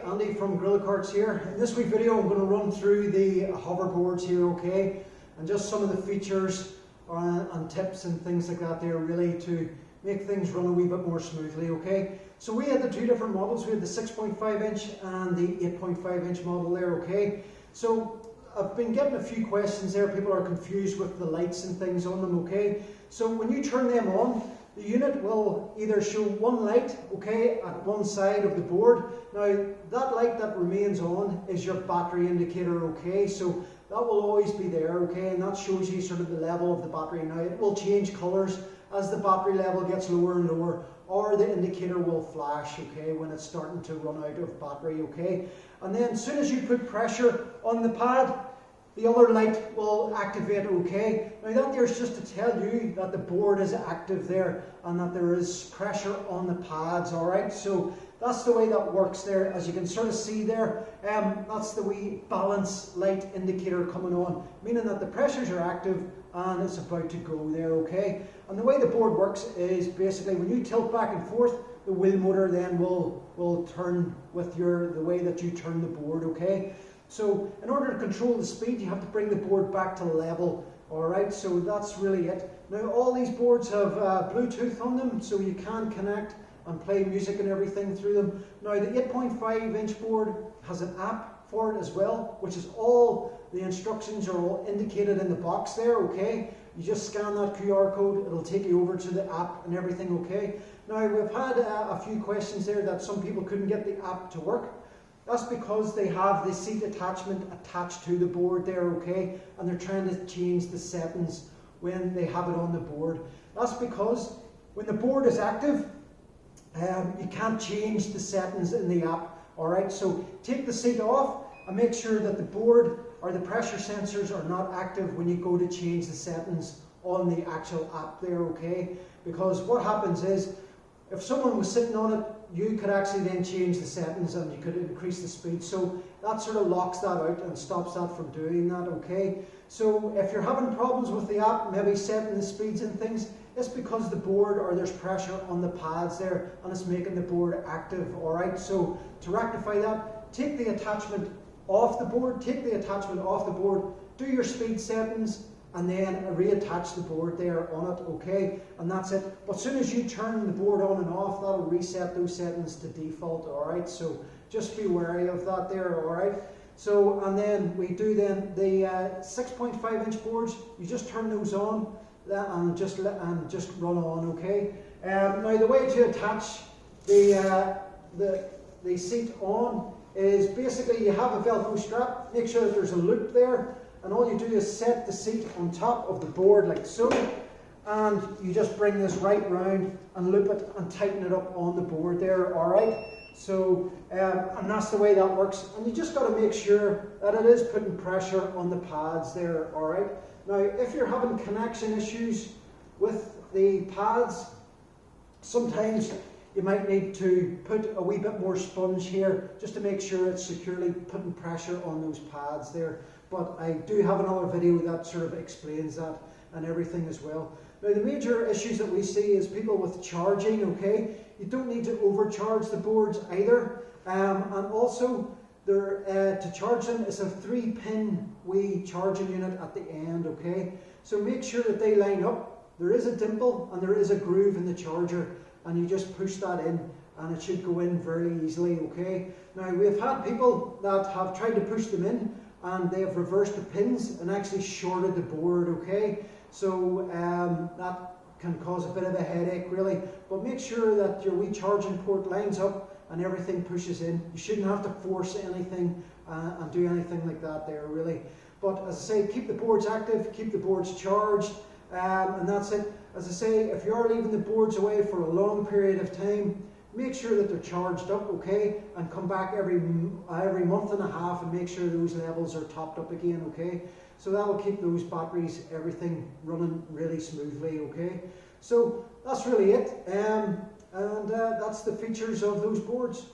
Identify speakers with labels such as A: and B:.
A: Andy from Grill Carts here. In this wee video I'm going to run through the hoverboards here, okay, and just some of the features and tips and things like that there, really to make things run a wee bit more smoothly, okay. So we had the two different models. We had the 6.5 inch and the 8.5 inch model there, okay. So I've been getting a few questions there. People are confused with the lights and things on them, okay. So when you turn them on, the unit will either show one light, okay, at one side of the board. Now that light that remains on is your battery indicator, okay, so that will always be there, okay, and that shows you sort of the level of the battery. Now it will change colours as the battery level gets lower and lower, or the indicator will flash, okay, when it's starting to run out of battery, okay. And then as soon as you put pressure on the pad, the other light will activate, okay. Now that there's just to tell you that the board is active there and that there is pressure on the pads, alright. So that's the way that works there. As you can sort of see there, that's the wee balance light indicator coming on, meaning that the pressures are active and it's about to go there, okay. And the way the board works is basically when you tilt back and forth, the wheel motor then will turn with the way that you turn the board, okay. So in order to control the speed, you have to bring the board back to level, alright, so that's really it. Now all these boards have Bluetooth on them, so you can connect and play music and everything through them. Now the 8.5 inch board has an app for it as well, which is all the instructions are all indicated in the box there, okay. You just scan that QR code, it'll take you over to the app and everything, okay. Now we've had a few questions there that some people couldn't get the app to work. That's because they have the seat attachment attached to the board there, okay, and they're trying to change the settings when they have it on the board. That's because when the board is active, you can't change the settings in the app, alright. So take the seat off and make sure that the board or the pressure sensors are not active when you go to change the settings on the actual app there, okay. Because what happens is, if someone was sitting on it, you could actually then change the settings and you could increase the speed. So that sort of locks that out and stops that from doing that, okay. So if you're having problems with the app, maybe setting the speeds and things, it's because the board or there's pressure on the pads there and it's making the board active, alright. So to rectify that, take the attachment off the board, do your speed settings, and then reattach the board there on it, okay, and that's it. But as soon as you turn the board on and off, that'll reset those settings to default, alright, so just be wary of that there, alright. So, and then we do then the 6.5 inch boards, you just turn those on and just run on, okay. Now the way to attach the seat on is basically you have a Velcro strap, make sure that there's a loop there, and all you do is set the seat on top of the board like so, and you just bring this right round and loop it and tighten it up on the board there, alright. So, and that's the way that works, and you just got to make sure that it is putting pressure on the pads there, alright. Now if you're having connection issues with the pads, sometimes you might need to put a wee bit more sponge here just to make sure it's securely putting pressure on those pads there. But I do have another video that sort of explains that and everything as well. Now the major issues that we see is people with charging, okay. You don't need to overcharge the boards either. And also to charge them is a 3-pin wee charging unit at the end, okay. So make sure that they line up. There is a dimple and there is a groove in the charger, and you just push that in and it should go in very easily, okay. Now we've had people that have tried to push them in and they have reversed the pins and actually shorted the board, okay. So that can cause a bit of a headache really, but make sure that your wee charging port lines up and everything pushes in. You shouldn't have to force anything and do anything like that there really. But as I say, keep the boards active, keep the boards charged, and that's it. As I say, if you are leaving the boards away for a long period of time, make sure that they're charged up, okay, and come back every month and a half and make sure those levels are topped up again, okay. So that will keep those batteries, everything running really smoothly, okay. So that's really it, and that's the features of those boards.